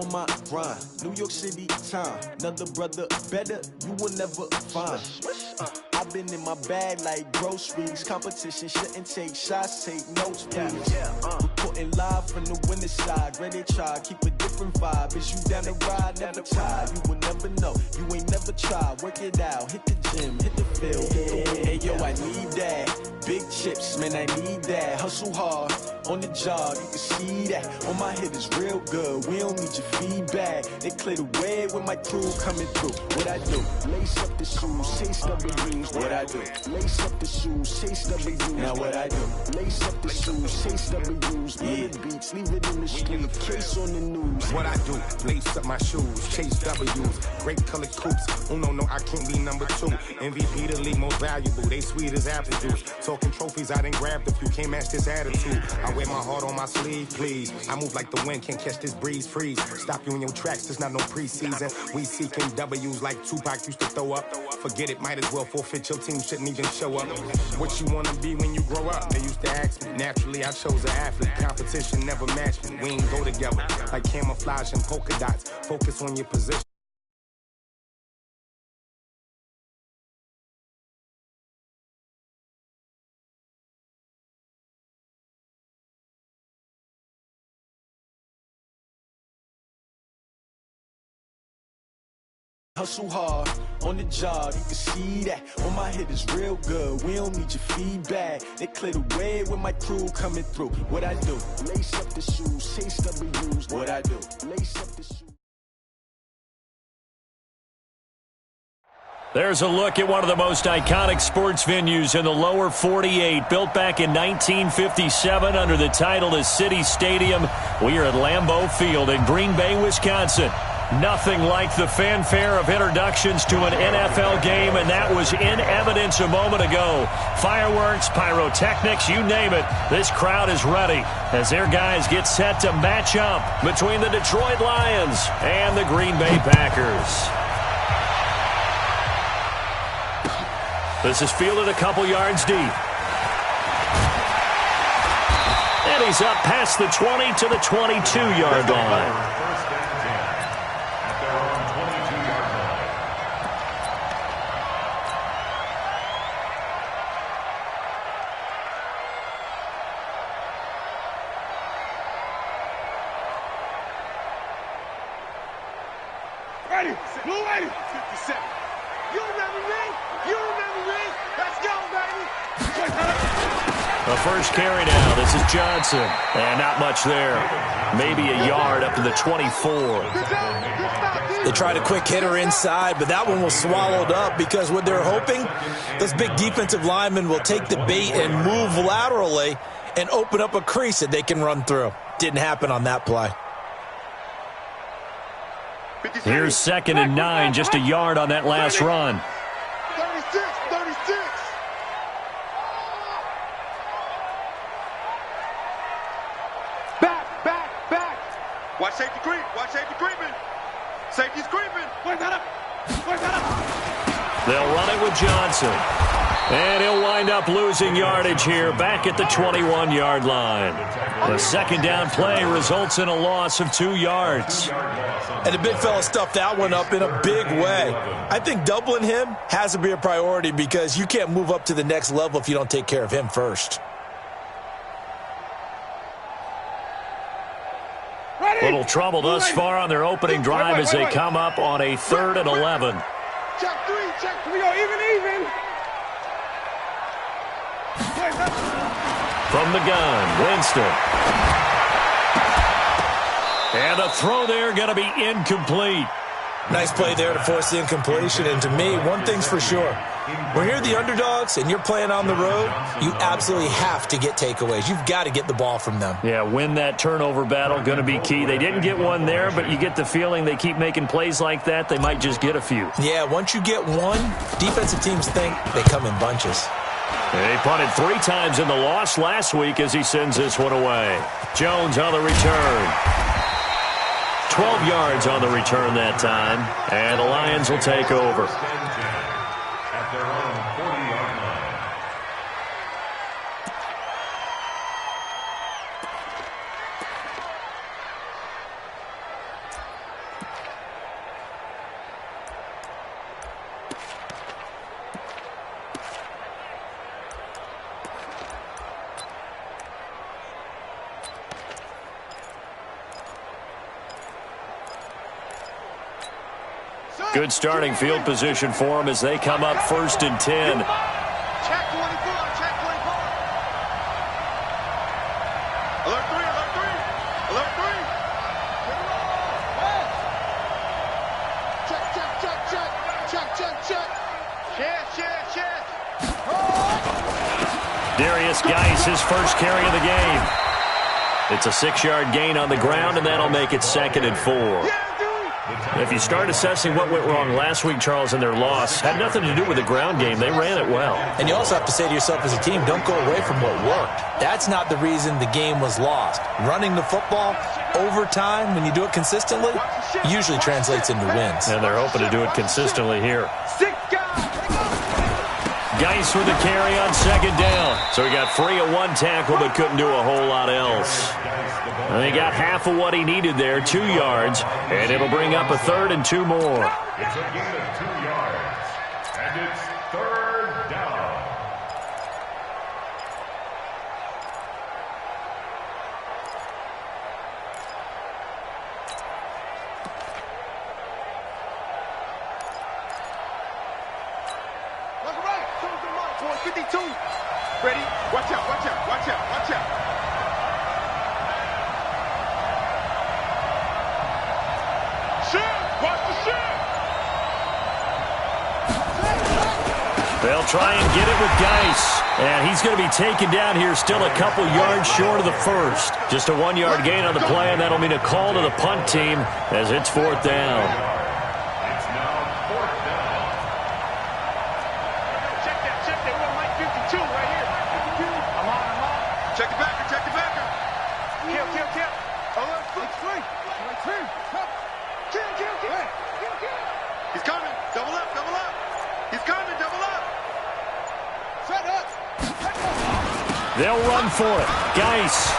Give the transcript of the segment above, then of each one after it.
On my grind, New York City time. Another brother better, you will never find. I've been in my bag like groceries. Competition shouldn't take shots, take notes, please. Reporting live from the winning side. Ready to try, keep a different vibe. Is you down the ride, never tired. You will never know, you ain't never tried. Work it out, hit the gym, hit the field. Hey yo, I need that. Big chips, man, I need that. Hustle hard, on the job, you can see that. On my hit is real good, we don't need your feedback. They clear the way with my crew coming through. What I do? Lace up the shoes, chase W's. What I do? Lace up the shoes, chase W's. Now what I do? Lace up the shoes, chase W's. Yeah, beats, leave it in the street, case on the news. What I do? Lace up my shoes, chase W's. Great colored coops. Oh no, I can't be number 2. MVP the league most valuable. They sweet as apple juice. Talking trophies, I done grabbed a few. Can't match this attitude. I wear my heart on my sleeve, please. I move like the wind, can't catch this breeze, freeze. Stop you in your tracks, there's not no preseason. We seeking W's like Tupac used to throw up. Forget it, might as well forfeit, your team shouldn't even show up. What you wanna be when you grow up? They used to ask me. Naturally, I chose an athlete. Competition never matched me. We ain't go together like camouflage and polka dots. Focus on your position. Hustle hard, on the job, you can see that. On my hit is real good, we don't need your feedback. They clear the way with my crew coming through. What I do? Lace up the shoes, chase W's. What I do? Lace up the shoes. There's a look at one of the most iconic sports venues in the lower 48, built back in 1957 under the title of City Stadium. We are at Lambeau Field in Green Bay, Wisconsin. Nothing like the fanfare of introductions to an NFL game, and that was in evidence a moment ago. Fireworks, pyrotechnics, you name it. This crowd is ready as their guys get set to match up between the Detroit Lions and the Green Bay Packers. This is fielded a couple yards deep. And he's up past the 20 to the 22-yard line. Ready, blue ready. 57. You remember me? You remember me? Let's go, baby. The first carry now. This is Johnson. And not much there. Maybe a yard up to the 24. They tried a quick hitter inside, but that one was swallowed up because what they're hoping, those big defensive linemen will take the bait and move laterally and open up a crease that they can run through. Didn't happen on that play. Here's 2nd and 9, just a yard on that last run. 36. Back. Watch safety creep. Watch safety creeping. Safety's creeping. Where's that up? They'll run it with Johnson. And he'll wind up losing yardage here back at the 21-yard line. The second down play results in a loss of 2 yards. And the big fella stuffed that one up in a big way. I think doubling him has to be a priority because you can't move up to the next level if you don't take care of him first. Little trouble thus far on their opening drive as they come up on a 3rd and 11. Check 3. We go even. From the gun, Winston. And the throw there going to be incomplete. Nice play there to force the incompletion. And to me, one thing's for sure. When you're the underdogs and you're playing on the road, you absolutely have to get takeaways. You've got to get the ball from them. Yeah, win that turnover battle, going to be key. They didn't get one there, but you get the feeling they keep making plays like that, they might just get a few. Yeah, once you get one, defensive teams think they come in bunches. He punted 3 times in the loss last week as he sends this one away. Jones on the return. 12 yards on the return that time, and the Lions will take over. At their own 40-yard line. Good starting field position for them as they come up 1st and 10. Check 24, check 24. Alert 3, alert 3. Alert 3. Check, check, check, check. Check, check, check. Check. Darius Geis, his first carry of the game. It's a 6-yard gain on the ground, and that'll make it 2nd and 4. If you start assessing what went wrong last week, Charles, in their loss, had nothing to do with the ground game. They ran it well. And you also have to say to yourself as a team, don't go away from what worked. That's not the reason the game was lost. Running the football over time, when you do it consistently, usually translates into wins. And they're hoping to do it consistently here. Geis with a carry on 2nd down. So he got free of 1 tackle but couldn't do a whole lot else. And he got half of what he needed there, 2 yards, and it'll bring up a 3rd and 2 more. It's a gain of 2 yards, and it's 3rd down. Look right. 52. Ready? Watch out, watch out, watch out, watch out. Watch the shit! They'll try and get it with Geis. And he's going to be taken down here still a couple yards short of the first. Just a 1-yard gain on the play, and that'll mean a call to the punt team as it's 4th down. It's now 4th down. Check that, we want Mike 52 right here. I'm on. Check the backer, Kill. Alert, free. Kill. He's coming, double up. He's coming, double up. Set up. They'll run for it. Geis.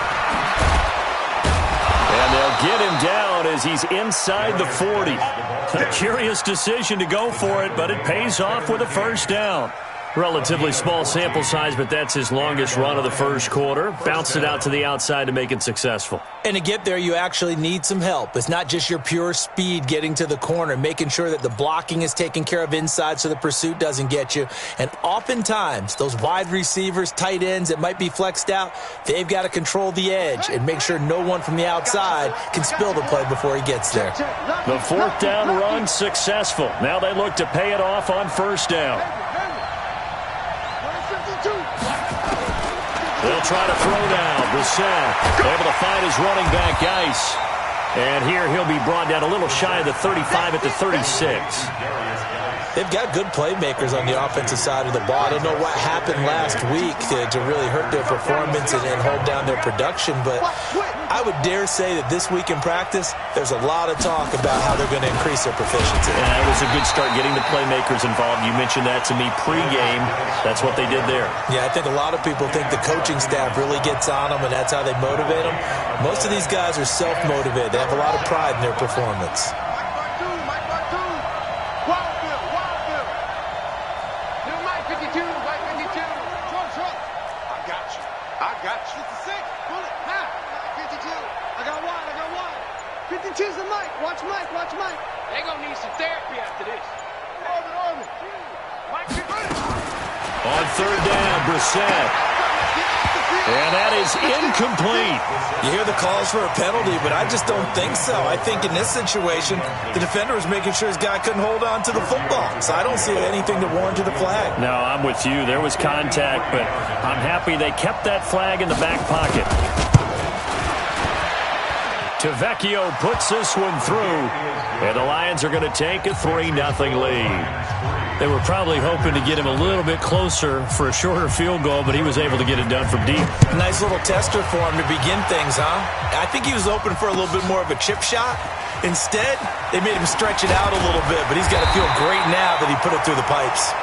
And they'll get him down as he's inside the 40. A curious decision to go for it, but it pays off with a 1st down. Relatively small sample size, but that's his longest run of the first quarter. Bounced it out to the outside to make it successful. And to get there, you actually need some help. It's not just your pure speed getting to the corner, making sure that the blocking is taken care of inside so the pursuit doesn't get you. And oftentimes, those wide receivers, tight ends that might be flexed out, they've got to control the edge and make sure no one from the outside can spill the play before he gets there. The 4th down run successful. Now they look to pay it off on 1st down. They'll try to throw down. Brissett able to find his running back, Geis. And here he'll be brought down a little shy of the 35 at the 36. They've got good playmakers on the offensive side of the ball. I don't know what happened last week to really hurt their performance and hold down their production, but I would dare say that this week in practice, there's a lot of talk about how they're going to increase their proficiency. And it was a good start getting the playmakers involved. You mentioned that to me pregame. That's what they did there. Yeah, I think a lot of people think the coaching staff really gets on them, and that's how they motivate them. Most of these guys are self-motivated. They have a lot of pride in their performance. Watch Mike. They're going to need some therapy after this. On 3rd down, Brissett. And that is incomplete. You hear the calls for a penalty, but I just don't think so. I think in this situation, the defender was making sure his guy couldn't hold on to the football. So I don't see anything that warranted a flag. No, I'm with you. There was contact, but I'm happy they kept that flag in the back pocket. Tavecchio puts this one through, and the Lions are going to take a 3-0 lead. They were probably hoping to get him a little bit closer for a shorter field goal, but he was able to get it done from deep. Nice little tester for him to begin things, huh? I think he was open for a little bit more of a chip shot. Instead, they made him stretch it out a little bit, but he's got to feel great now that he put it through the pipes.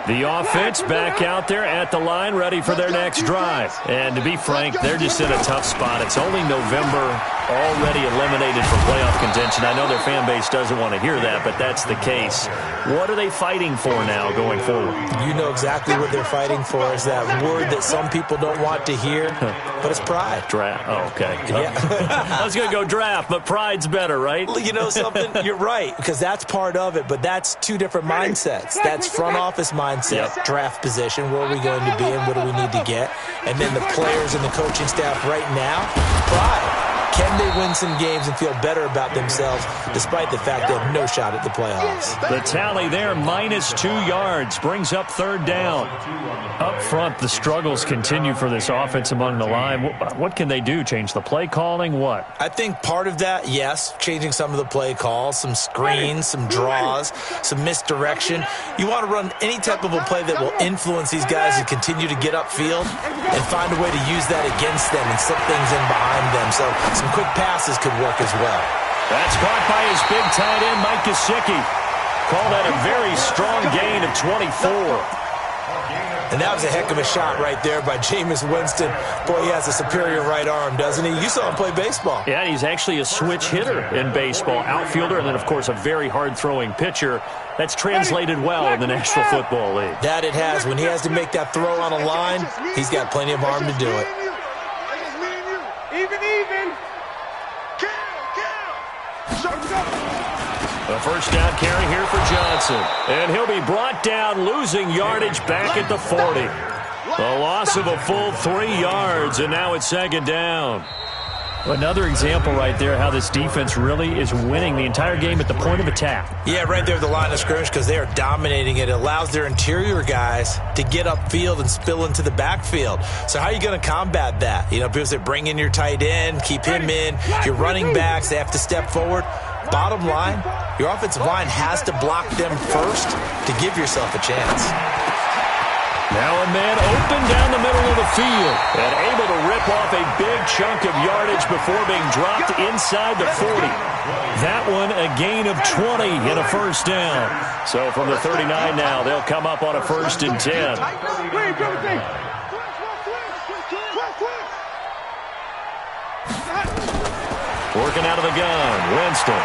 The offense back out there at the line, ready for their next drive. And to be frank, they're just in a tough spot. It's only November, already eliminated from playoff contention. I know their fan base doesn't want to hear that, but that's the case. What are they fighting for now going forward? You know exactly what they're fighting for. Is that word that some people don't want to hear, but it's pride. Draft. Oh, okay. Yeah. I was going to go draft, but pride's better, right? You know something? You're right, because that's part of it, but that's two different mindsets. That's front office mindset, draft position, where are we going to be and what do we need to get? And then the players and the coaching staff right now, pride. Can they win some games and feel better about themselves despite the fact they have no shot at the playoffs? The tally there, -2 yards, brings up third down. Up front, the struggles continue for this offense among the line. What can they do? Change the play calling? What? I think part of that, yes, changing some of the play calls, some screens, some draws, some misdirection. You want to run any type of a play that will influence these guys to continue to get upfield and find a way to use that against them and slip things in behind them. So some quick passes could work as well. That's caught by his big tight end, Mike Gesicki. Call that a very strong gain of 24. And that was a heck of a shot right there by Jameis Winston. Boy, he has a superior right arm, doesn't he? You saw him play baseball. Yeah, he's actually a switch hitter in baseball. Outfielder and then, of course, a very hard-throwing pitcher. That's translated well in the National Football League. That it has. When he has to make that throw on a line, he's got plenty of arm to do it. Even. A first down carry here for Johnson. And he'll be brought down, losing yardage back at the 40. A loss of a full 3 yards, and now it's second down. Another example right there how this defense really is winning the entire game at the point of attack. Yeah, right there at the line of scrimmage because they are dominating it. It allows their interior guys to get upfield and spill into the backfield. So how are you going to combat that? You know, people say bring in your tight end, keep him in. Your running backs, they have to step forward. Bottom line, your offensive line has to block them first to give yourself a chance. Now a man open down the middle of the field and able to rip off a big chunk of yardage before being dropped inside the 40. That one a gain of 20 and a first down. So from the 39 now, they'll come up on a 1st and 10. Working out of the gun, Winston.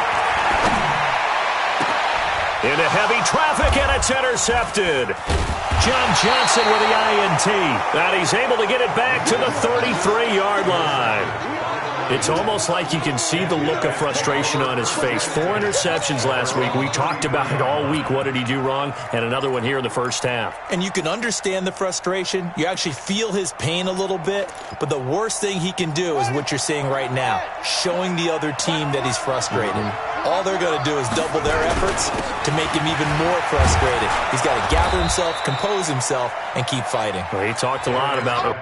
Into heavy traffic, and it's intercepted. John Johnson with the INT. And he's able to get it back to the 33-yard line. It's almost like you can see the look of frustration on his face. 4 interceptions last week. We talked about it all week. What did he do wrong? And another one here in the first half. And you can understand the frustration. You actually feel his pain a little bit. But the worst thing he can do is what you're seeing right now, showing the other team that he's frustrated. All they're going to do is double their efforts to make him even more frustrated. He's got to gather himself, compose himself, and keep fighting. Well, he talked a lot about it.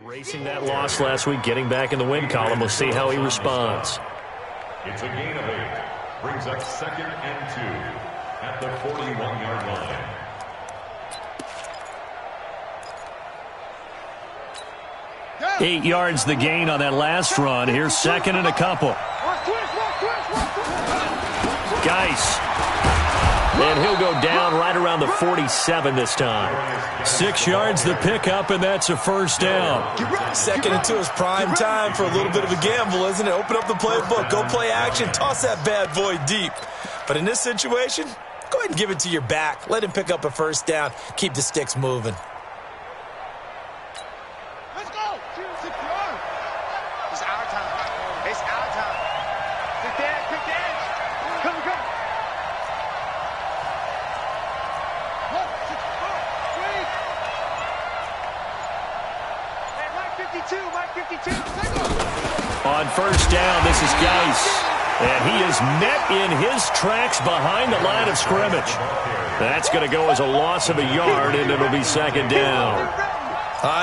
Racing that loss last week, getting back in the win column. We'll see how he responds. It's a gain of 8. Brings up 2nd and 2 at the 41-yard line. 8 yards the gain on that last run. Here's 2nd and a couple. Geis. And he'll go down right around the 47 this time. 6 yards the pickup, and that's a first down. 2nd and 2 is prime time for a little bit of a gamble, isn't it? Open up the playbook, go play action, toss that bad boy deep. But in this situation, go ahead and give it to your back. Let him pick up a first down. Keep the sticks moving. Let's go. It's our time. It's our time. Quick dance. Come. On first down, this is Geis. And he is met in his tracks behind the line of scrimmage. That's going to go as a loss of a yard, and it'll be second down.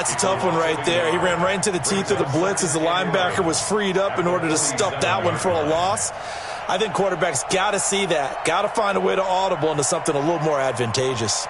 It's a tough one right there. He ran right into the teeth of the blitz as the linebacker was freed up in order to stuff that one for a loss. I think quarterbacks got to see that. Got to find a way to audible into something a little more advantageous.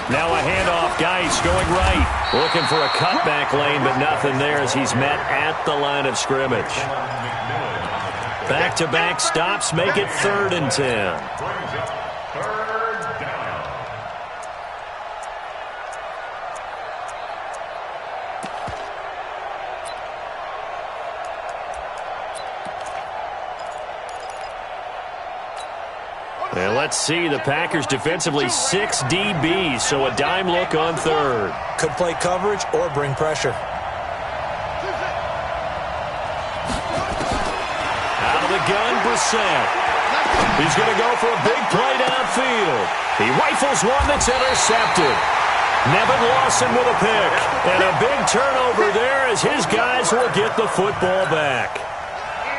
Now a handoff. Geis going right. Looking for a cutback lane, but nothing there as he's met at the line of scrimmage. Back-to-back stops make it 3rd and 10. And let's see, the Packers defensively 6 DBs, so a dime look on 3rd. Could play coverage or bring pressure. Out of the gun, Brissett. He's going to go for a big play downfield. He rifles one that's intercepted. Nevin Lawson with a pick. And a big turnover there as his guys will get the football back.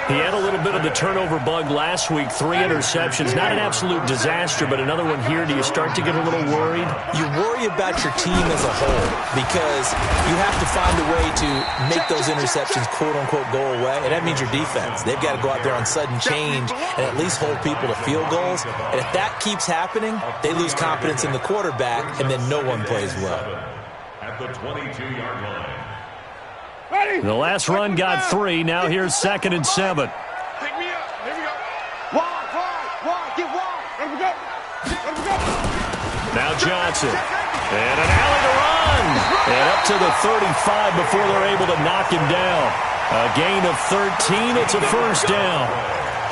He had a little bit of the turnover bug last week, 3 interceptions. Not an absolute disaster, but another one here. Do you start to get a little worried? You worry about your team as a whole because you have to find a way to make those interceptions, quote-unquote, go away, and that means your defense. They've got to go out there on sudden change and at least hold people to field goals. And if that keeps happening, they lose confidence in the quarterback, and then no one plays well. At the 22-yard line. The last run got 3. Now here's 2nd and 7. Pick me up. Here we go. Wide. Get wide. Let him go. Now Johnson. And an alley to run. And up to the 35 before they're able to knock him down. A gain of 13. It's a first down.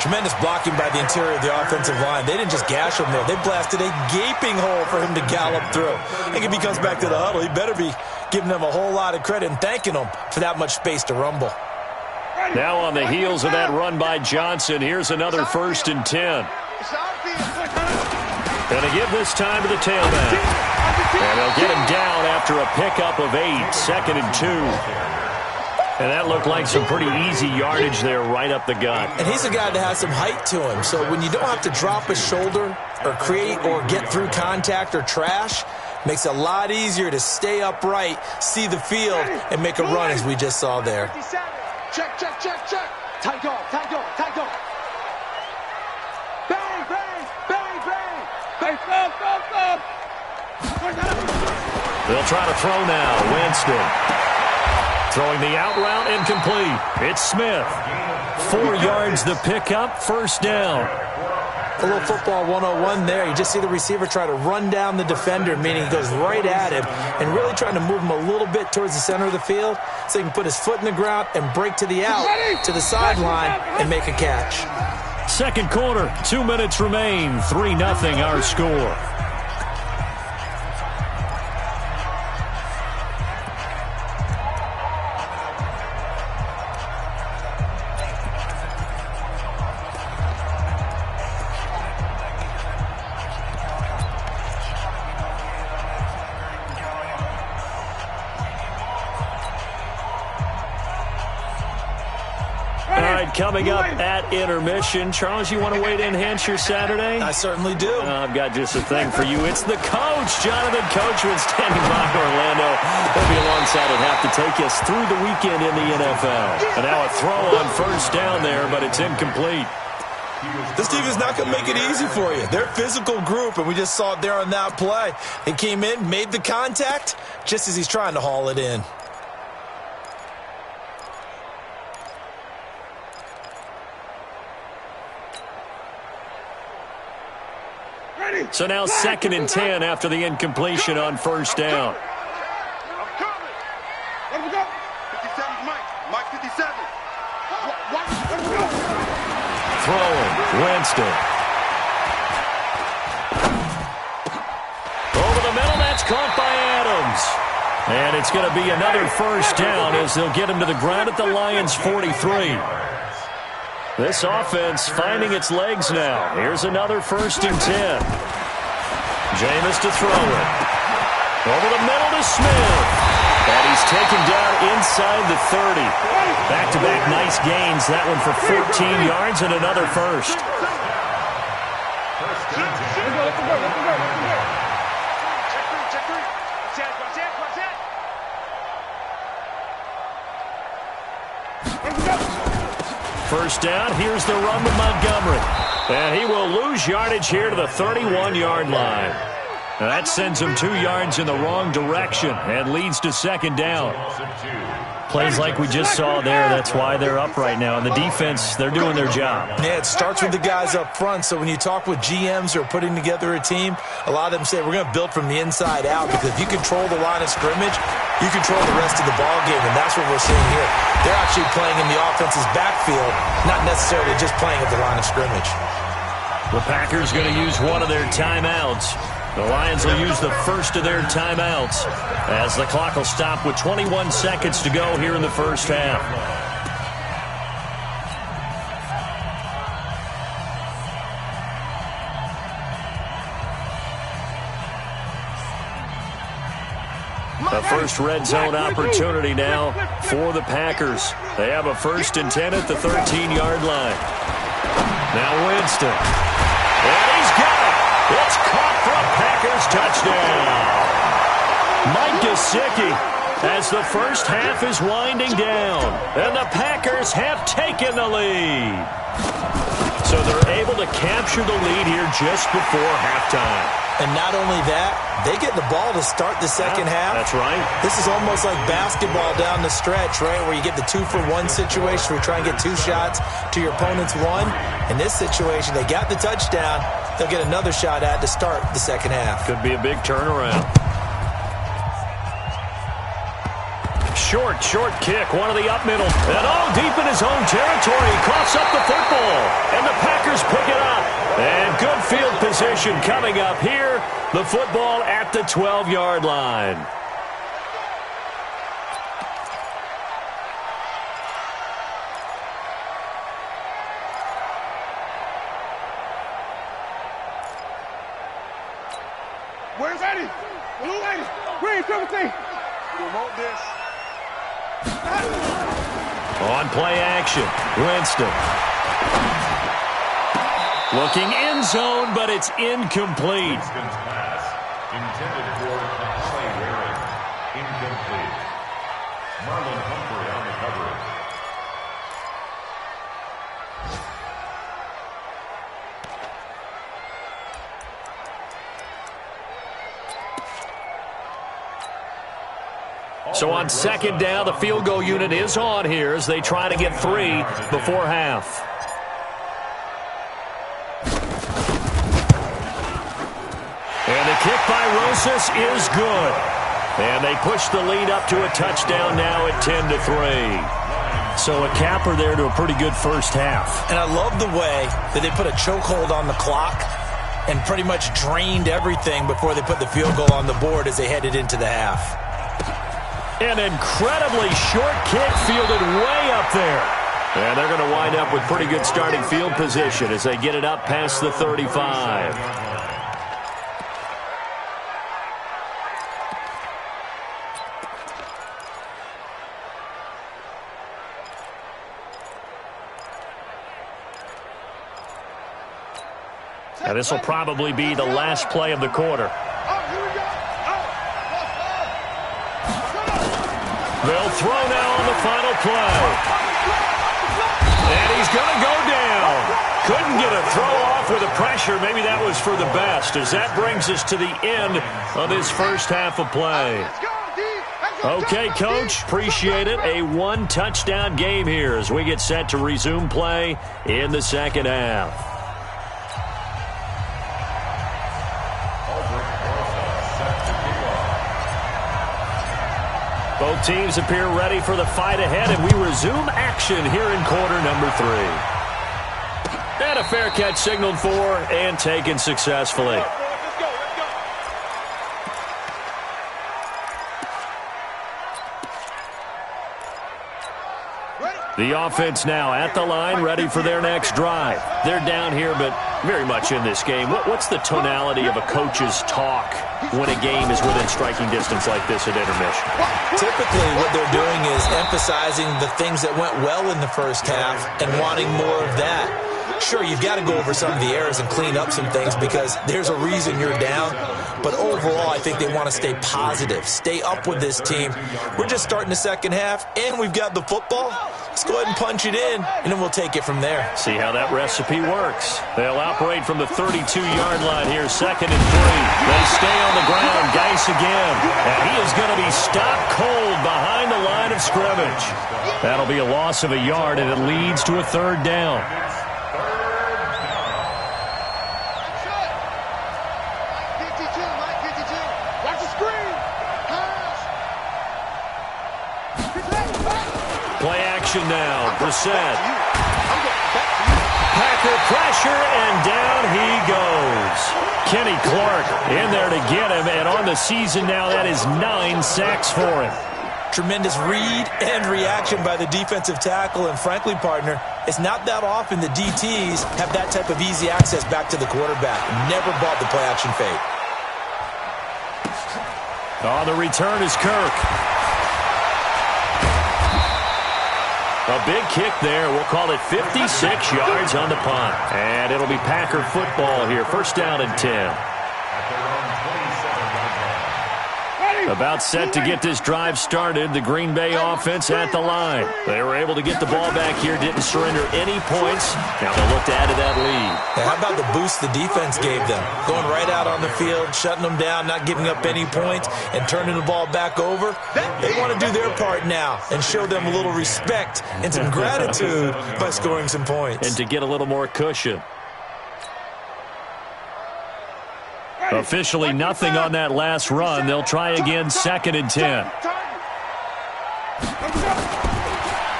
Tremendous blocking by the interior of the offensive line. They didn't just gash him there. They blasted a gaping hole for him to gallop through. I think if he comes back to the huddle, he better be giving them a whole lot of credit and thanking them for that much space to rumble. Now on the heels of that run by Johnson, here's another 1st and 10. And a give this time to the tailback. And they'll get him down after a pickup of 8, 2nd and 2. And that looked like some pretty easy yardage there right up the gut. And he's a guy that has some height to him. So when you don't have to drop a shoulder or create or get through contact or trash, makes it a lot easier to stay upright, see the field, and make a run as we just saw there. Check. Tight guard. Bang. Stop. They'll try to throw now. Winston. Throwing the out route, incomplete. It's Smith. 4 yards the pickup, first down. A little football 101 there. You just see the receiver try to run down the defender, meaning he goes right at him and really trying to move him a little bit towards the center of the field so he can put his foot in the ground and break to the out, to the sideline, and make a catch. Second quarter, 2 minutes remain. 3-0 our score. Coming up at intermission. Charles, you want to wait to enhance your Saturday? I certainly do. I've got just a thing for you. It's the coach, Jonathan Coachman, standing by Orlando. He'll be alongside and have to take us through the weekend in the NFL. And now a throw on first down there, but it's incomplete. This team is not going to make it easy for you. They're a physical group, and we just saw it there on that play. They came in, made the contact, just as he's trying to haul it in. So now 2nd and 10 after the incompletion on first down. I'm coming. Let him go. 57's Mike. 57. Let him go. Throwing. Winston. Over the the middle. That's caught by Adams. And it's going to be another first down as they'll get him to the ground at the Lions' 43. This offense finding its legs now. Here's another 1st and 10. Jameis to throw it. Over the middle to Smith. And he's taken down inside the 30. Back-to-back nice gains. That one for 14 yards and another first. First down, here's the run with Montgomery. And he will lose yardage here to the 31-yard line. Now that sends him 2 yards in the wrong direction and leads to 2nd down. Plays like we just saw there, that's why they're up right now. And the defense, they're doing their job. Yeah, it starts with the guys up front. So when you talk with GMs who are putting together a team, a lot of them say we're going to build from the inside out, because if you control the line of scrimmage, you control the rest of the ball game, and that's what we're seeing here. They're actually playing in the offense's backfield, not necessarily just playing at the line of scrimmage. The Packers going to use one of their timeouts. The Lions will use the first of their timeouts as the clock will stop with 21 seconds to go here in the first half. A first red zone opportunity now for the Packers. They have a 1st and 10 at the 13-yard line. Now Winston. And he's got it. It's caught for a Packers touchdown. Mike Gesicki, as the first half is winding down, and the Packers have taken the lead. So they're able to capture the lead here just before halftime. And not only that, they get the ball to start the second half. That's right. This is almost like basketball down the stretch, right, where you get the 2-for-1 situation where you try and get 2 shots to your opponent's 1. In this situation, they got the touchdown. They'll get another shot at to start the second half. Could be a big turnaround. Short kick, one of the up middle. And all deep in his own territory. Coughs up the football. And the Packers pick it up. And good field position coming up here. The football at the 12-yard line. Where's Eddie? Blue Eddie. Green 17. Remote this. On play action, Winston. Looking end zone, but it's incomplete. Winston's pass intended for Clay Waring. Incomplete. Marlon Humphrey on the coverage. So on 2nd down, the field goal unit is on here as they try to get 3 before half. And the kick by Rosas is good. And they push the lead up to a touchdown now at 10-3. So a capper there to a pretty good first half. And I love the way that they put a chokehold on the clock and pretty much drained everything before they put the field goal on the board as they headed into the half. An incredibly short kick fielded way up there. And they're going to wind up with pretty good starting field position as they get it up past the 35. Now this will probably be the last play of the quarter. They'll throw now on the final play. And he's going to go down. Couldn't get a throw off with the pressure. Maybe that was for the best, as that brings us to the end of this first half of play. Okay, Coach, appreciate it. A 1-touchdown game here as we get set to resume play in the second half. Both teams appear ready for the fight ahead, and we resume action here in quarter number 3. And a fair catch signaled for and taken successfully. The offense now at the line, ready for their next drive. They're down here, but very much in this game. What's the tonality of a coach's talk when a game is within striking distance like this at intermission? Typically, what they're doing is emphasizing the things that went well in the first half and wanting more of that. Sure, you've got to go over some of the errors and clean up some things because there's a reason you're down. But overall, I think they want to stay positive, stay up with this team. We're just starting the second half, and we've got the football. Let's go ahead and punch it in, and then we'll take it from there. See how that recipe works. They'll operate from the 32-yard line here, 2nd and 3. They stay on the ground, Geis again. And he is going to be stopped cold behind the line of scrimmage. That'll be a loss of a yard, and it leads to a 3rd down. Play action now. Brissett. Packer pressure, and down he goes. Kenny Clark in there to get him, and on the season now, that is 9 sacks for him. Tremendous read and reaction by the defensive tackle, and frankly, partner, it's not that often the DTs have that type of easy access back to the quarterback. Never bought the play action fake. On the return is Kirk. A big kick there. We'll call it 56 yards on the punt. And it'll be Packer football here. 1st down and 10. About set to get this drive started. The Green Bay offense at the line. They were able to get the ball back here. Didn't surrender any points. Now they'll look to add to that lead. How about the boost the defense gave them? Going right out on the field, shutting them down, not giving up any points, and turning the ball back over. They want to do their part now and show them a little respect and some gratitude by scoring some points. And to get a little more cushion. Officially nothing on that last run. They'll try again, 2nd and 10.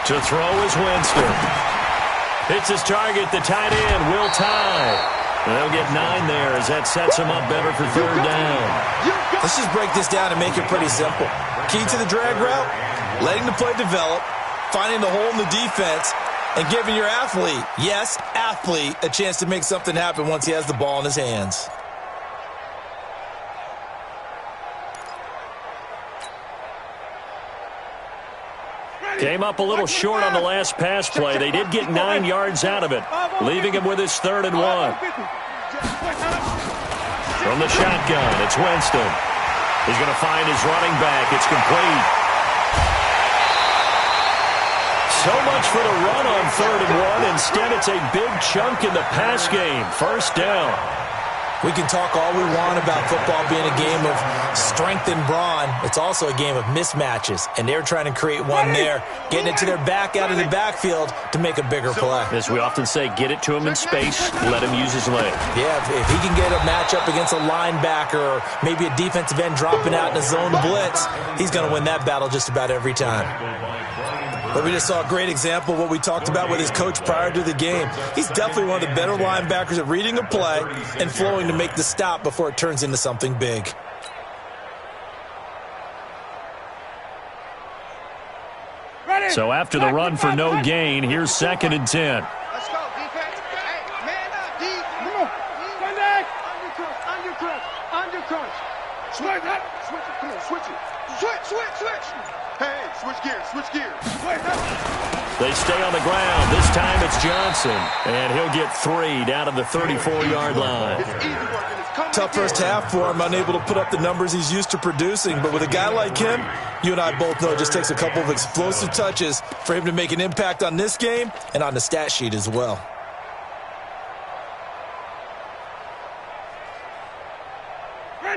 To throw is Winston. Hits his target, the tight end, Will Tye. They'll get 9 there as that sets him up better for 3rd down. Let's just break this down and make it pretty simple. Key to the drag route, letting the play develop, finding the hole in the defense, and giving your athlete, yes, athlete, a chance to make something happen once he has the ball in his hands. Came up a little short on the last pass play. They did get 9 yards out of it, leaving him with his 3rd and 1. From the shotgun, it's Winston. He's going to find his running back. It's complete. So much for the run on 3rd and 1. Instead, it's a big chunk in the pass game. 1st down. We can talk all we want about football being a game of strength and brawn. It's also a game of mismatches, and they're trying to create one there, getting it to their back out of the backfield to make a bigger play. As we often say, get it to him in space, let him use his leg. Yeah, if he can get a matchup against a linebacker or maybe a defensive end dropping out in a zone blitz, he's going to win that battle just about every time. But we just saw a great example of what we talked about with his coach prior to the game. He's definitely one of the better linebackers at reading a play and flowing to make the stop before it turns into something big. So after the run for no gain, here's 2nd and 10. Let's go, defense. Hey, man up, D. Come on. Undercrunch. Switch that. Come on, switch it. Switch. Hey, switch gears. They stay on the ground. This time it's Johnson. And he'll get 3 down to the 34-yard line. Tough first half for him, unable to put up the numbers he's used to producing. But with a guy like him, you and I both know it just takes a couple of explosive touches for him to make an impact on this game and on the stat sheet as well.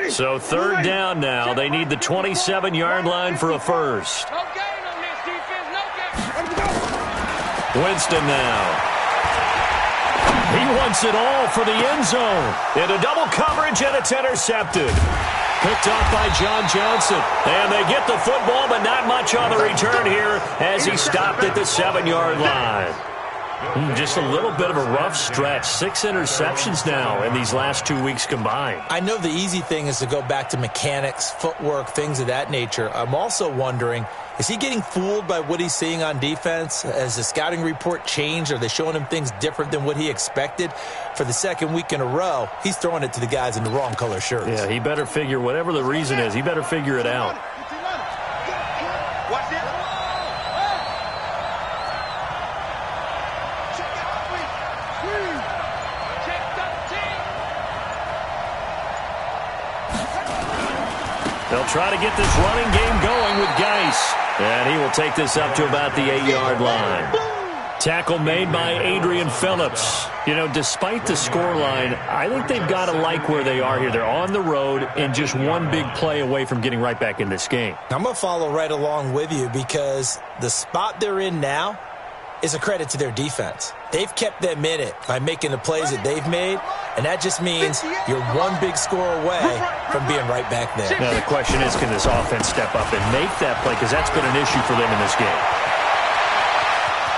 So 3rd down now. They need the 27-yard line for a first. No gain on this defense. No gain. Winston now. He wants it all for the end zone. Into double coverage, and it's intercepted. Picked off by John Johnson. And they get the football, but not much on the return here as he stopped at the 7-yard line. Just a little bit of a rough stretch. 6 interceptions now in these last 2 weeks combined. I know the easy thing is to go back to mechanics, footwork, things of that nature. I'm also wondering, is he getting fooled by what he's seeing on defense? Has the scouting report changed? Are they showing him things different than what he expected? For the second week in a row, he's throwing it to the guys in the wrong color shirts. Yeah, he better figure, whatever the reason is, he better figure it out. Watch it. They'll try to get this running game going with Geis. And he will take this up to about the 8-yard line. Tackle made by Adrian Phillips. You know, despite the scoreline, I think they've got to like where they are here. They're on the road and just one big play away from getting right back in this game. I'm going to follow right along with you because the spot they're in now is a credit to their defense. They've kept them in it by making the plays that they've made, and that just means you're one big score away from being right back there. Now, the question is, can this offense step up and make that play? Because that's been an issue for them in this game.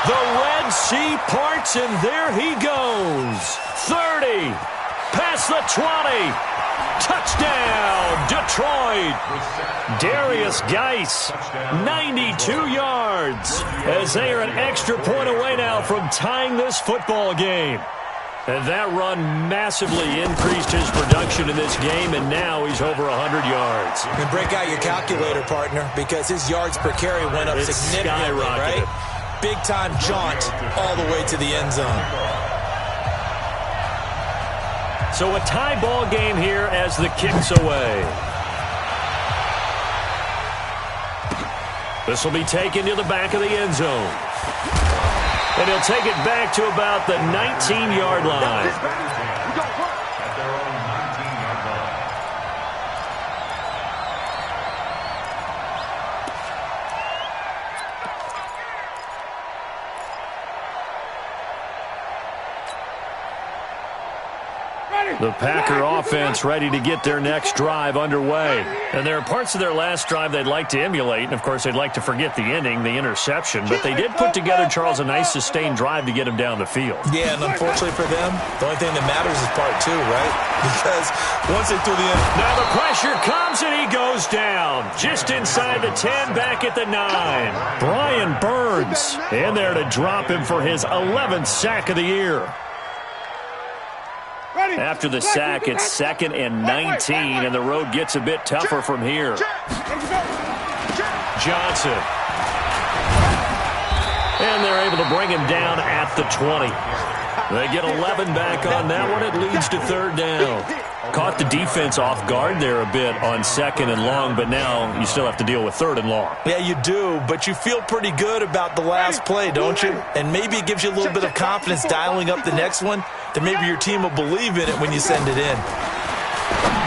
The Red Sea parts, and there he goes. 30, past the 20. Touchdown, Detroit. Darius Geis, 92 yards, as they are an extra point away now from tying this football game. And that run massively increased his production in this game, and now he's over 100 yards. And break out your calculator, partner, because his yards per carry went up significantly, right? Big-time jaunt all the way to the end zone. So a tie ball game here as the kick's away. This will be taken to the back of the end zone. And he'll take it back to about the 19-yard line. The Packer offense ready to get their next drive underway. And there are parts of their last drive they'd like to emulate. And, of course, they'd like to forget the ending, the interception. But they did put together, Charles, a nice sustained drive to get him down the field. Yeah, and unfortunately for them, the only thing that matters is part 2, right? Because once they threw the end. Now the pressure comes and he goes down. Just inside the 10, back at the 9. Brian Burns in there to drop him for his 11th sack of the year. After the sack, it's 2nd and 19, and the road gets a bit tougher from here. Johnson. And they're able to bring him down at the 20. They get 11 back on that one. It leads to 3rd down. Caught the defense off guard there a bit on 2nd and long, but now you still have to deal with 3rd and long. Yeah, you do, but you feel pretty good about the last play, don't you? And maybe it gives you a little bit of confidence dialing up the next one, that maybe your team will believe in it when you send it in.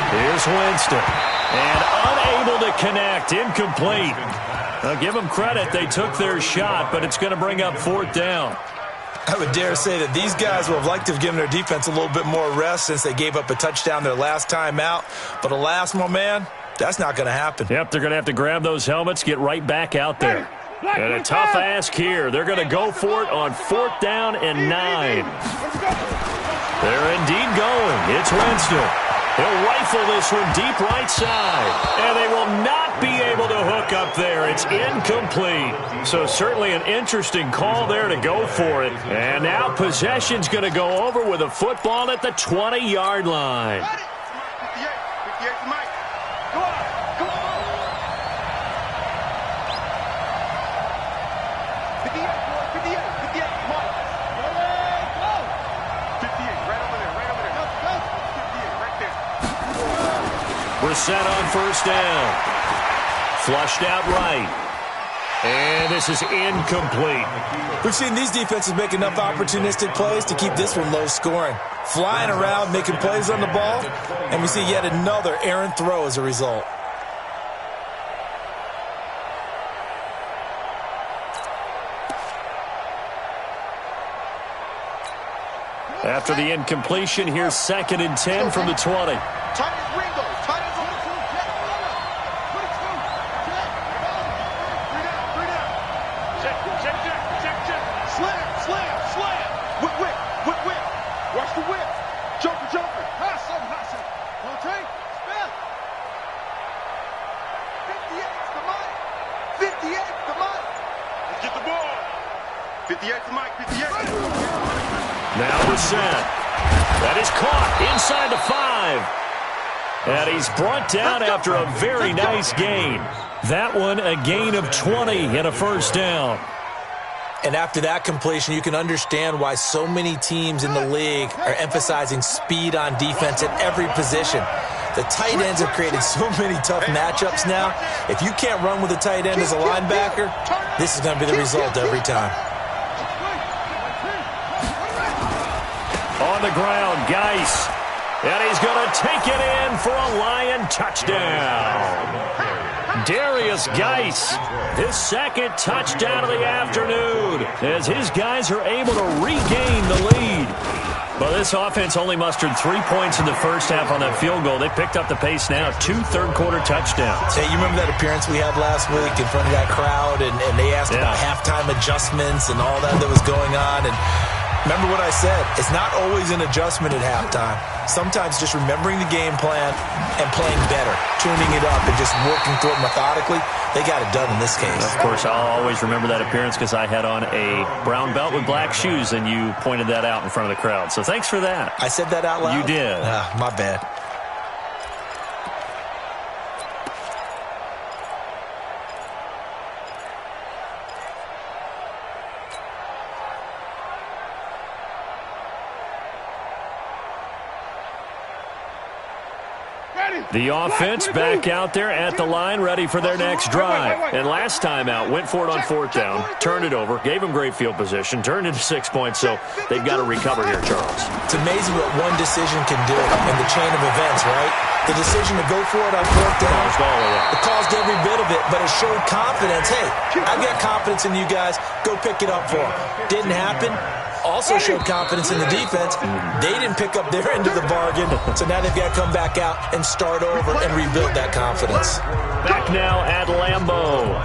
Here's Winston. And unable to connect. Incomplete. I'll give them credit. They took their shot, but it's going to bring up 4th down. I would dare say that these guys would have liked to have given their defense a little bit more rest since they gave up a touchdown their last time out. But alas, my man, that's not going to happen. Yep, they're going to have to grab those helmets, get right back out there. And a tough ask here. They're going to go for it on 4th down and 9. They're indeed going. It's Winston. He'll rifle this one deep right side. And they will not be able to hook up there. It's incomplete. So certainly an interesting call there to go for it. And now possession's going to go over with a football at the 20-yard line. 58, Mike. Go on. Go on. 58, Mike. 58, right over there. We're set on 1st down. Flushed out right. And this is incomplete. We've seen these defenses make enough opportunistic plays to keep this one low scoring. Flying around, making plays on the ball, and we see yet another errant throw as a result. After the incompletion, here's 2nd and 10 from the 20. come on. Let's get the ball. 58 to Mike, 58. Now the set. That is caught inside the 5. And he's brought down after a very nice gain. That one a gain of 20 and a first down. And after that completion, you can understand why so many teams in the league are emphasizing speed on defense at every position. The tight ends have created so many tough matchups now. If you can't run with a tight end as a linebacker, this is going to be the result every time. On the ground, Geis. And he's going to take it in for a Lion touchdown. Darius Geis, his second touchdown of the afternoon, as his guys are able to regain the lead. But this offense only mustered 3 points in the first half on that field goal. They picked up the pace now, 2 third-quarter touchdowns. Hey, you remember that appearance we had last week in front of that crowd, and they asked about halftime adjustments and all that was going on, and remember what I said, it's not always an adjustment at halftime. Sometimes just remembering the game plan and playing better, tuning it up and just working through it methodically. They got it done in this case. Of course, I'll always remember that appearance because I had on a brown belt with black shoes, and you pointed that out in front of the crowd. So thanks for that. I said that out loud? You did. My bad. The offense back out there at the line, ready for their next drive. And last time out, went for it on 4th down, turned it over, gave them great field position, turned into 6 points, so they've got to recover here, Charles. It's amazing what one decision can do in the chain of events, right? The decision to go for it on 4th down, it caused every bit of it, but it showed confidence. Hey, I've got confidence in you guys. Go pick it up for them. Didn't happen. Also showed confidence in the defense. They didn't pick up their end of the bargain, so now they've got to come back out and start over and rebuild that confidence. Back now at Lambeau.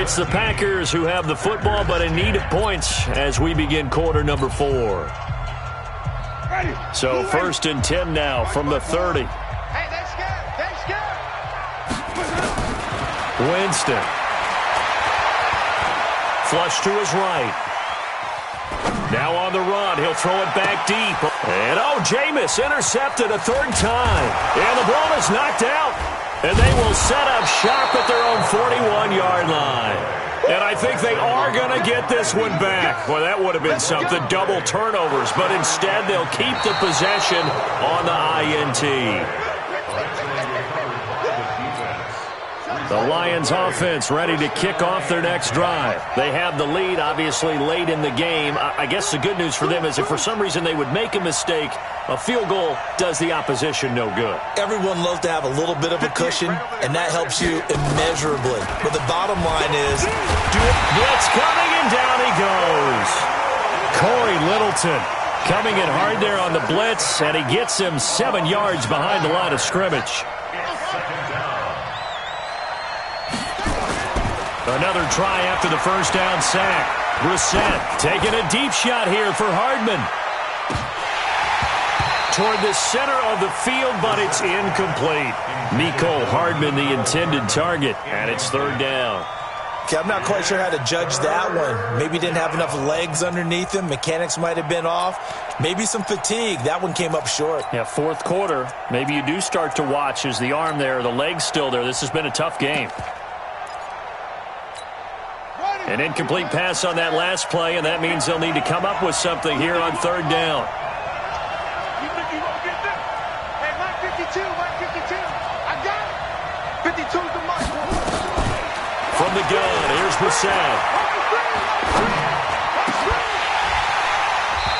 It's the Packers who have the football, but in need of points as we begin quarter number 4. So 1st and 10 now from the 30. Hey, that's good. That's good. Winston. Flush to his right. Now on the run, he'll throw it back deep. And Jameis intercepted a 3rd time. And the ball is knocked out. And they will set up shop at their own 41-yard line. And I think they are going to get this one back. Well, that would have been something, double turnovers. But instead, they'll keep the possession on the INT. The Lions offense ready to kick off their next drive. They have the lead, obviously, late in the game. I guess the good news for them is if for some reason they would make a mistake, a field goal does the opposition no good. Everyone loves to have a little bit of a cushion, and that helps you immeasurably. But the bottom line is, do it. Blitz coming, and down he goes. Corey Littleton coming in hard there on the blitz, and he gets him 7 yards behind the line of scrimmage. Another try after the first down sack. Brissett taking a deep shot here for Hardman. Toward the center of the field, but it's incomplete. Mecole Hardman, the intended target, and it's 3rd down. Okay, I'm not quite sure how to judge that one. Maybe didn't have enough legs underneath him. Mechanics might have been off. Maybe some fatigue. That one came up short. Yeah, 4th quarter. Maybe you do start to watch. Is the arm there, the leg's still there? This has been a tough game. An incomplete pass on that last play, and that means they'll need to come up with something here on 3rd down. You think you're going to get this? Hey, Mike 52, Mike 52. I got it. 52's the mark. From the gun, here's Brissett.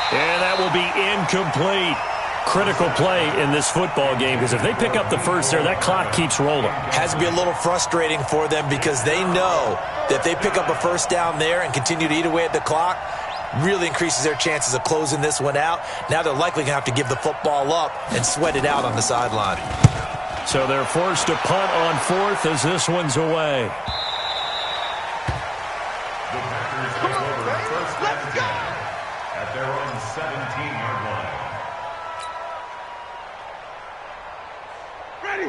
And that will be incomplete. Critical play in this football game because if they pick up the first there, that clock keeps rolling. Has to be a little frustrating for them because they know that if they pick up a first down there and continue to eat away at the clock, really increases their chances of closing this one out. Now they're likely going to have to give the football up and sweat it out on the sideline. So they're forced to punt on 4th as this one's away. The Packers take over first and 10 at their own 17-yard line.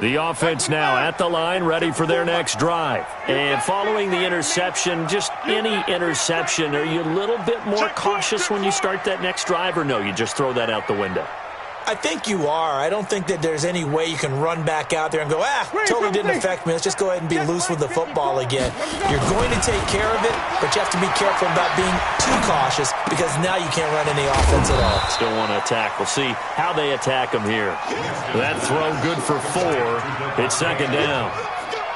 The offense now at the line, ready for their next drive. And following the interception, just any interception, are you a little bit more cautious when you start that next drive, or no, you just throw that out the window? I think you are. I don't think that there's any way you can run back out there and go, totally didn't affect me. Let's just go ahead and be loose with the football again. You're going to take care of it, but you have to be careful about being too cautious because now you can't run any offense at all. Still want to attack. We'll see how they attack them here. That throw good for 4. It's second down.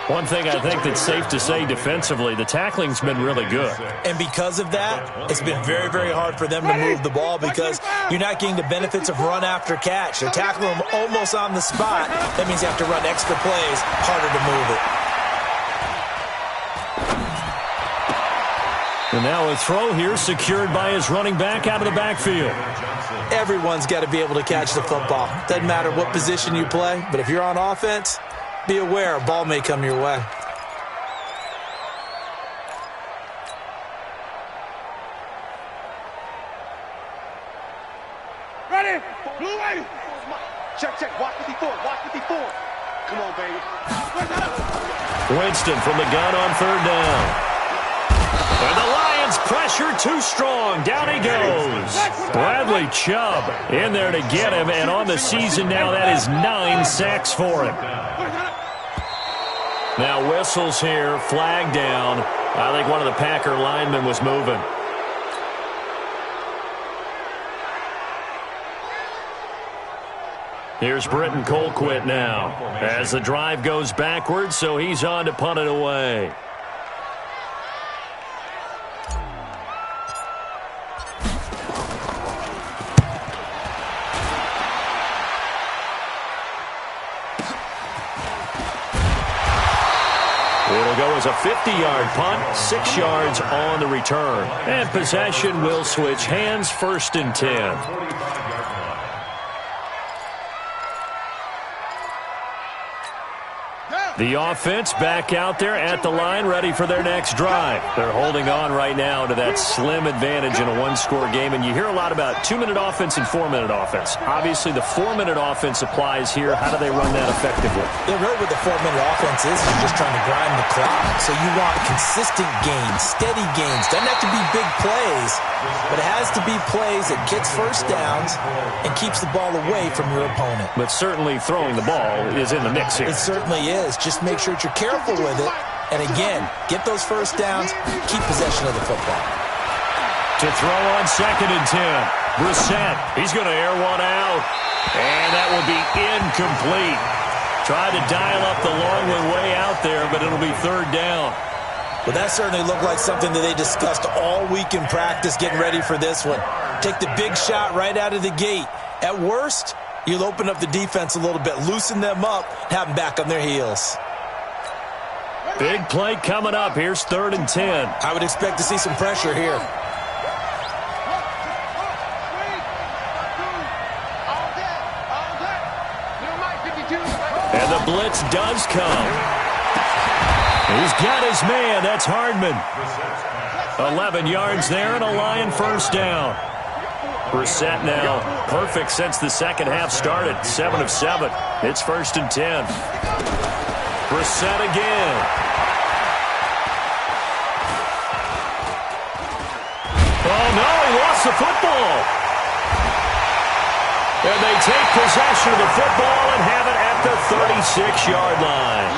One thing I think that's safe to say defensively, the tackling's been really good. And because of that, it's been very, very hard for them to move the ball because you're not getting the benefits of run after catch. They're tackling them almost on the spot. That means you have to run extra plays, harder to move it. And now a throw here secured by his running back out of the backfield. Everyone's got to be able to catch the football. Doesn't matter what position you play, but if you're on offense, be aware a ball may come your way. Ready? Blue wave. Check. Watch 54. Watch 54. Come on, baby. Winston from the gun on third down. And the Lions pressure too strong. Down he goes. Bradley Chubb in there to get him. And on the season now, that is 9 sacks for him. Now whistles here, flag down. I think one of the Packer linemen was moving. Here's Britton Colquitt now as the drive goes backwards, so he's on to punt it away. It'll go as a 50-yard punt, 6 yards on the return. And possession will switch hands, 1st and 10. The offense back out there at the line, ready for their next drive. They're holding on right now to that slim advantage in a one-score game. And you hear a lot about 2-minute offense and 4-minute offense. Obviously, the 4-minute offense applies here. How do they run that effectively? Yeah, really what the 4-minute offense is you're just trying to grind the clock. So you want consistent gains, steady gains. Doesn't have to be big plays, but it has to be plays that gets first downs and keeps the ball away from your opponent. But certainly throwing the ball is in the mix here. It certainly is. Just make sure that you're careful with it. And again, get those first downs, keep possession of the football. To throw on 2nd and 10. Brissett, he's going to air one out. And that will be incomplete. Tried to dial up the long one way out there, but it'll be 3rd down. Well, that certainly looked like something that they discussed all week in practice getting ready for this one. Take the big shot right out of the gate. At worst, you'll open up the defense a little bit, loosen them up, have them back on their heels. Big play coming up. Here's 3rd and 10. I would expect to see some pressure here. And the blitz does come. He's got his man. That's Hardman. 11 yards there and a Lion 1st down. Brissett now perfect since the second half started. 7 of 7. It's 1st and 10. Brissett again. Oh, no, he lost the football. And they take possession of the football and have it at the 36-yard line.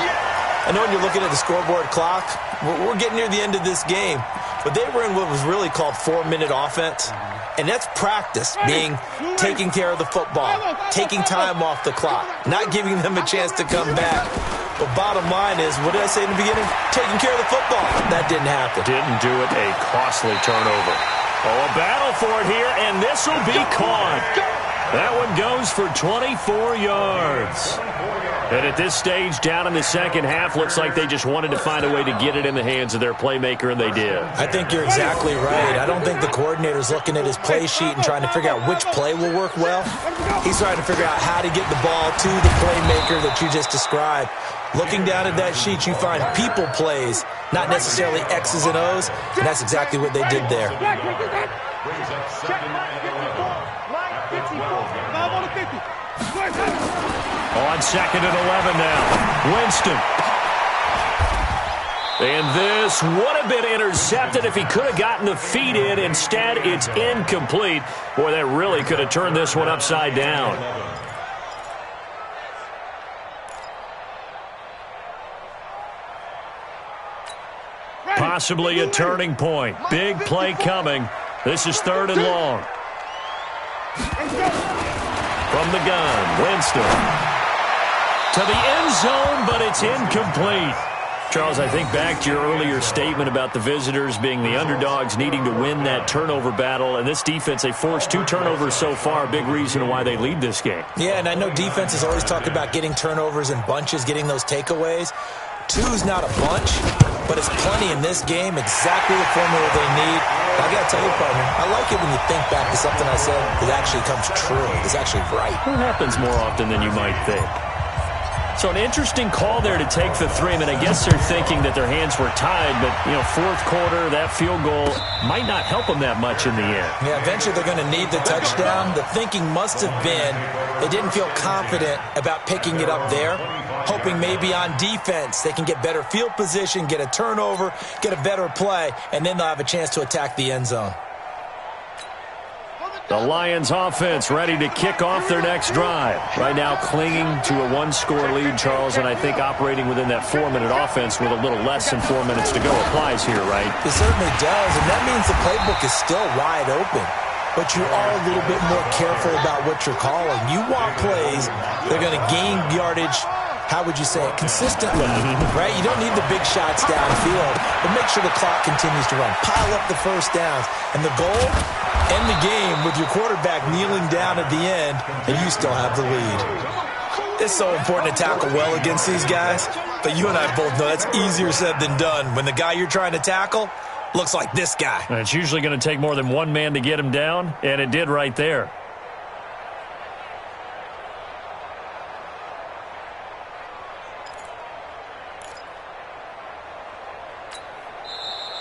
I know when you're looking at the scoreboard clock, we're getting near the end of this game, but they were in what was really called 4-minute offense. And that's practice, being taking care of the football, taking time off the clock, not giving them a chance to come back. But bottom line is, what did I say in the beginning? Taking care of the football. That didn't happen. Didn't do it. A costly turnover. Oh, a battle for it here, and this will be caught. That one goes for 24 yards. And at this stage, down in the second half, looks like they just wanted to find a way to get it in the hands of their playmaker, and they did. I think you're exactly right. I don't think the coordinator's looking at his play sheet and trying to figure out which play will work well. He's trying to figure out how to get the ball to the playmaker that you just described. Looking down at that sheet, you find people plays, not necessarily X's and O's, and that's exactly what they did there. Check, 54, line 54, 5 on the 50. On 2nd and 11 now. Winston. And this would have been intercepted if he could have gotten the feet in. Instead, it's incomplete. Boy, that really could have turned this one upside down. Possibly a turning point. Big play coming. This is 3rd and long. From the gun, Winston. To the end zone, but it's incomplete. Charles, I think back to your earlier statement about the visitors being the underdogs needing to win that turnover battle. And this defense, they forced 2 turnovers so far. Big reason why they lead this game. Yeah, and I know defenses always talk about getting turnovers in bunches, getting those takeaways. 2's not a bunch, but it's plenty in this game, exactly the formula they need. I got to tell you, partner, I like it when you think back to something I said that actually comes true. It's actually right. It happens more often than you might think. So an interesting call there to take the 3. I mean, I guess they're thinking that their hands were tied, but, 4th quarter, that field goal might not help them that much in the end. Yeah, eventually they're going to need the touchdown. The thinking must have been they didn't feel confident about picking it up there, hoping maybe on defense they can get better field position, get a turnover, get a better play, and then they'll have a chance to attack the end zone. The Lions offense ready to kick off their next drive. Right now clinging to a 1-score lead, Charles, and I think operating within that 4-minute offense with a little less than 4 minutes to go applies here, right? It certainly does, and that means the playbook is still wide open. But you are a little bit more careful about what you're calling. You want plays, they're going to gain yardage, how would you say it, consistently, right? You don't need the big shots downfield, but make sure the clock continues to run. Pile up the first downs. And the goal, end the game with your quarterback kneeling down at the end, and you still have the lead. It's so important to tackle well against these guys, but you and I both know that's easier said than done when the guy you're trying to tackle looks like this guy. And it's usually going to take more than one man to get him down, and it did right there.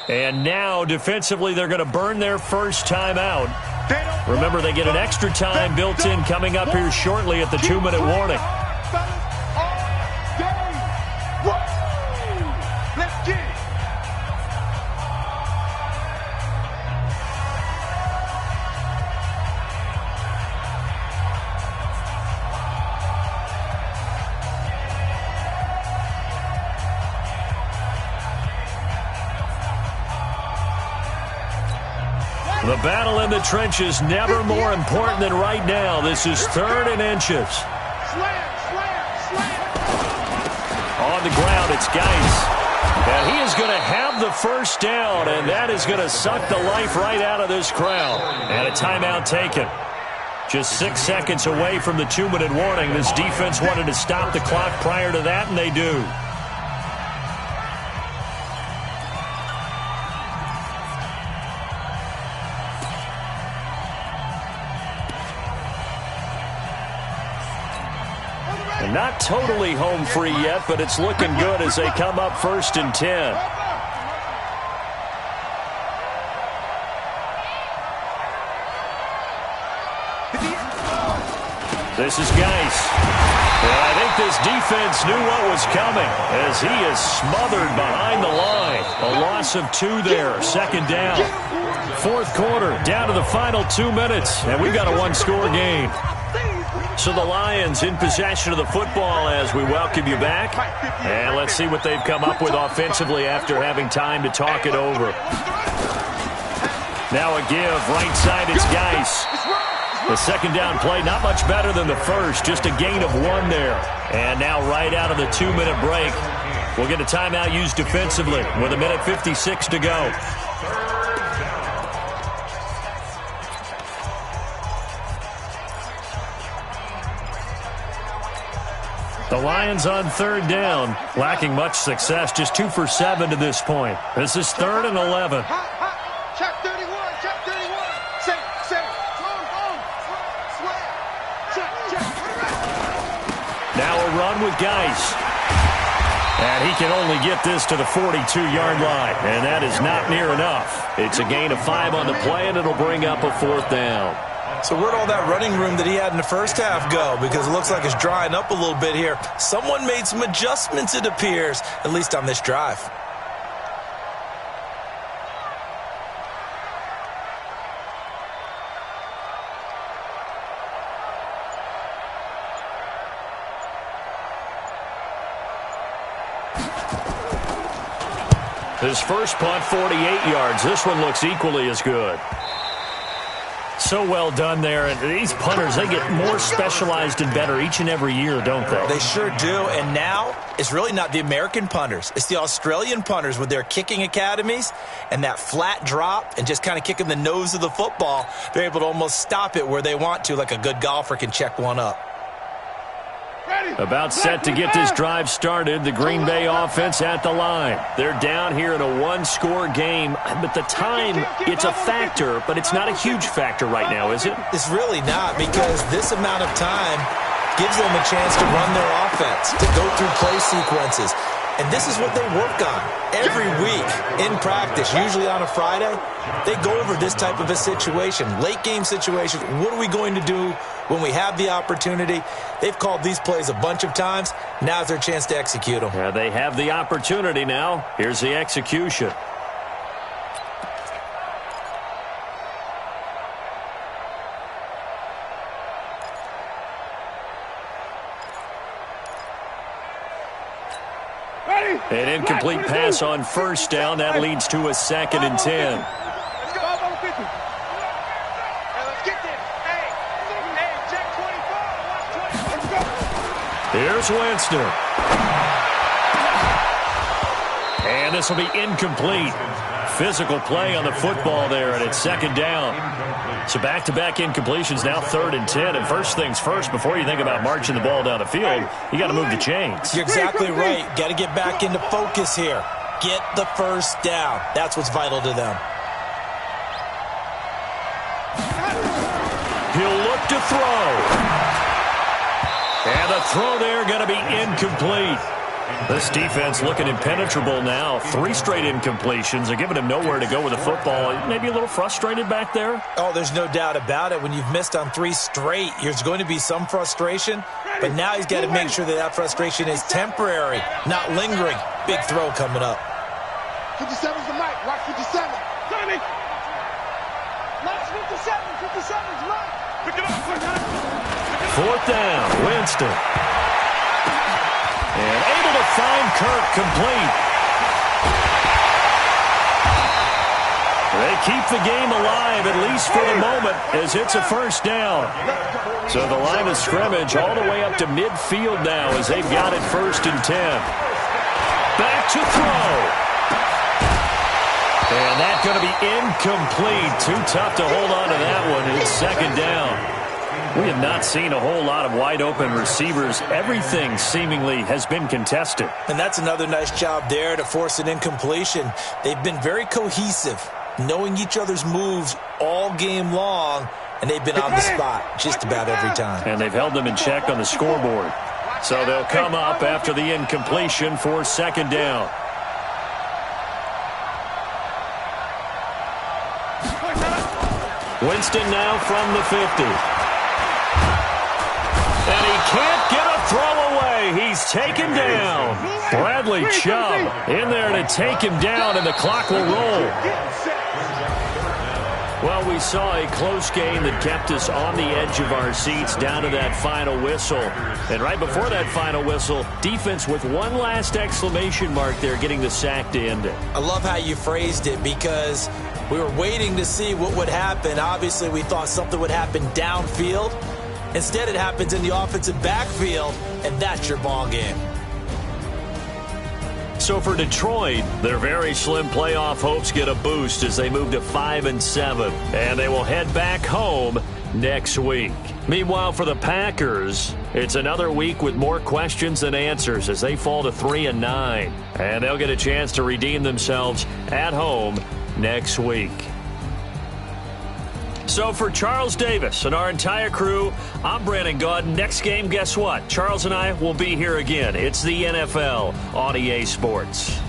And now, defensively, they're going to burn their first time out. Remember, they get an extra time built in coming up here shortly at the 2-minute warning. Let's get it. The battle in the trenches, never more important than right now. This is 3rd and inches. On the ground, it's Geis. And he is going to have the first down, and that is going to suck the life right out of this crowd. And a timeout taken. Just 6 seconds away from the 2-minute warning. This defense wanted to stop the clock prior to that, and they do. Not totally home free yet, but it's looking good as they come up 1st and 10. This is Geis. And I think this defense knew what was coming as he is smothered behind the line. A loss of 2 there, 2nd down. 4th quarter, down to the final 2 minutes, and we've got a 1-score game. So the Lions in possession of the football as we welcome you back. And let's see what they've come up with offensively after having time to talk it over. Now a give, right side, it's Geis. The 2nd down play, not much better than the first, just a gain of 1 there. And now right out of the 2-minute break, we'll get a timeout used defensively with 1:56 to go. The Lions on 3rd down, lacking much success, just 2 for 7 to this point. This is 3rd and 11. Check 31, check 31. Say, check. Now a run with Geis. And he can only get this to the 42-yard line, and that is not near enough. It's a gain of 5 on the play, and it'll bring up a 4th down. So where'd all that running room that he had in the first half go? Because it looks like it's drying up a little bit here. Someone made some adjustments, it appears, at least on this drive. His first punt, 48 yards. This one looks equally as good. So well done there. And these punters, they get more specialized and better each and every year, don't they? They sure do. And now it's really not the American punters. It's the Australian punters with their kicking academies and that flat drop and just kind of kicking the nose of the football. They're able to almost stop it where they want to, like a good golfer can check one up. About set to get this drive started. The Green Bay offense at the line. They're down here in a one-score game. But the time, it's a factor, but it's not a huge factor right now, is it? It's really not, because this amount of time gives them a chance to run their offense, to go through play sequences. And this is what they work on every week in practice, usually on a Friday. They go over this type of a situation, late game situation. What are we going to do when we have the opportunity? They've called these plays a bunch of times. Now's their chance to execute them. Yeah, they have the opportunity now. Here's the execution. An incomplete pass on first down. That leads to a 2nd and 10. Let's go. Hey, let's get this. Hey, check 24. Watch 24. Here's Winston. And this will be incomplete. Physical play on the football there, and it's 2nd down. So back-to-back incompletions, now 3rd and 10. And first things first, before you think about marching the ball down the field, you got to move the chains. You're exactly right. Got to get back into focus here. Get the first down. That's what's vital to them. He'll look to throw. And the throw there going to be incomplete. This defense looking impenetrable now. 3 straight incompletions. They're giving him nowhere to go with the football. Maybe a little frustrated back there? Oh, there's no doubt about it. When you've missed on 3 straight, there's going to be some frustration. But now he's got to make sure that that frustration is temporary, not lingering. Big throw coming up. 57's the mic. Watch 57. Tommy. Watch 57. 57's right. Pick it up. 4th down. Winston. And able to find Kirk complete. They keep the game alive, at least for the moment, as it's a first down. So the line of scrimmage all the way up to midfield now as they've got it 1st and 10. Back to throw. And that's going to be incomplete. Too tough to hold on to that one. It's 2nd down. We have not seen a whole lot of wide-open receivers. Everything seemingly has been contested. And that's another nice job there to force an incompletion. They've been very cohesive, knowing each other's moves all game long, and they've been on the spot just about every time. And they've held them in check on the scoreboard. So they'll come up after the incompletion for 2nd down. Winston now from the 50. And he can't get a throw away. He's taken down. Bradley Chubb in there to take him down, and the clock will roll. Well, we saw a close game that kept us on the edge of our seats down to that final whistle. And right before that final whistle, defense with one last exclamation mark there, getting the sack to end it. I love how you phrased it, because we were waiting to see what would happen. Obviously, we thought something would happen downfield. Instead, it happens in the offensive backfield, and that's your ball game. So for Detroit, their very slim playoff hopes get a boost as they move to 5-7, and they will head back home next week. Meanwhile, for the Packers, it's another week with more questions than answers as they fall to 3-9, and they'll get a chance to redeem themselves at home next week. So for Charles Davis and our entire crew, I'm Brandon Gaudin. Next game, guess what? Charles and I will be here again. It's the NFL on EA Sports.